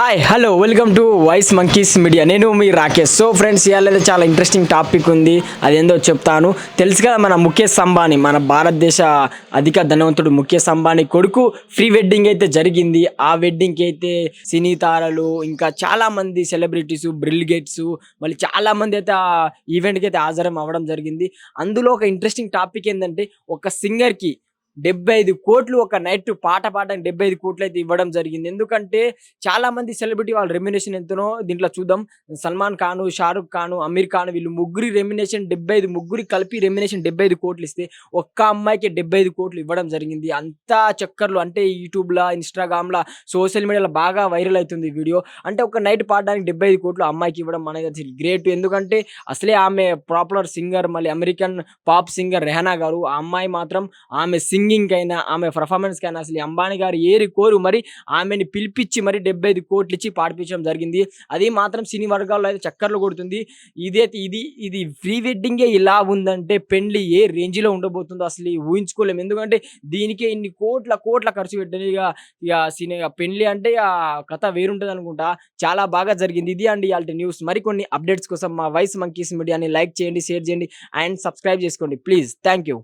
Hi hello welcome to voice monkeys media. నేను మీ Rakesh. So friends, ఇవాళ చాలా ఇంట్రెస్టింగ్ టాపిక్ ఉంది. అదేందో చెప్తాను. తెలుసు కదా, మన ముఖేష్ అంబానీ, మన భారతదేశ అధిక ధనవంతుడు ముఖేష్ అంబానీ కొడుకు ప్రీ వెడ్డింగ్ అయితే జరిగింది. ఆ వెడ్డింగ్కి అయితే సినీ తారలు, ఇంకా చాలా మంది సెలబ్రిటీస్, బిల్ గేట్స్, మళ్ళీ చాలా మంది అయితే ఆ ఈవెంట్కి అయితే హాజరం అవ్వడం జరిగింది. అందులో ఒక ఇంట్రెస్టింగ్ టాపిక్ ఏంటంటే, ఒక సింగర్కి 75 కోట్లు ఒక నైట్ పాట పాడడానికి 75 కోట్లు అయితే ఇవ్వడం జరిగింది. ఎందుకంటే చాలా మంది సెలబ్రిటీ వాళ్ళ రెమ్యునేషన్ ఎంతనో దీంట్లో చూద్దాం. సల్మాన్ ఖాన్, షారుఖ్ ఖాన్, అమీర్ ఖాన్, వీళ్ళు ముగ్గురి రెమ్యునేషన్ 75, ముగ్గురి కలిపి రెమ్యునేషన్ 75 కోట్లు ఇస్తే ఒక్క అమ్మాయికి 75 కోట్లు ఇవ్వడం జరిగింది. అంతా చక్కర్లు అంటే యూట్యూబ్లో, ఇన్స్టాగ్రామ్లో, సోషల్ మీడియాలో బాగా వైరల్ అవుతుంది ఈ వీడియో. అంటే ఒక నైట్ పాడడానికి 75 కోట్లు అమ్మాయికి ఇవ్వడం అనేది గ్రేట్. ఎందుకంటే అసలే ఆమె పాపులర్ సింగర్, మళ్ళీ అమెరికన్ పాప్ సింగర్ రెహానా గారు. ఆ అమ్మాయి మాత్రం ఆమె సింగింగ్ అయినా, ఆమె పర్ఫార్మెన్స్ కైనా అసలు అంబానీ గారు ఏరి కోరు మరి ఆమెని పిలిపించి మరి 75 కోట్లు ఇచ్చి పాడిపించడం జరిగింది. అది మాత్రం సినీ వర్గాల్లో అయితే చక్కర్లు కొడుతుంది. ఇది ప్రీ వెడ్డింగే ఇలా ఉందంటే పెళ్లి ఏ రేంజ్ లో ఉండబోతుందో అసలు ఊహించుకోలేము. ఎందుకంటే దీనికే ఇన్ని కోట్ల కోట్ల ఖర్చు పెట్టింది. ఇక సినీ పెళ్లి అంటే ఆ కథ వేరుంటది అనుకుంటా. చాలా బాగా జరిగింది. ఇది అండి ఇయాల్టి న్యూస్. మరికొన్ని అప్డేట్స్ కోసం మా వాయిస్ మంకీస్ మీడియాని లైక్ చేయండి, షేర్ చేయండి అండ్ సబ్స్క్రైబ్ చేసుకోండి ప్లీజ్. Thank you.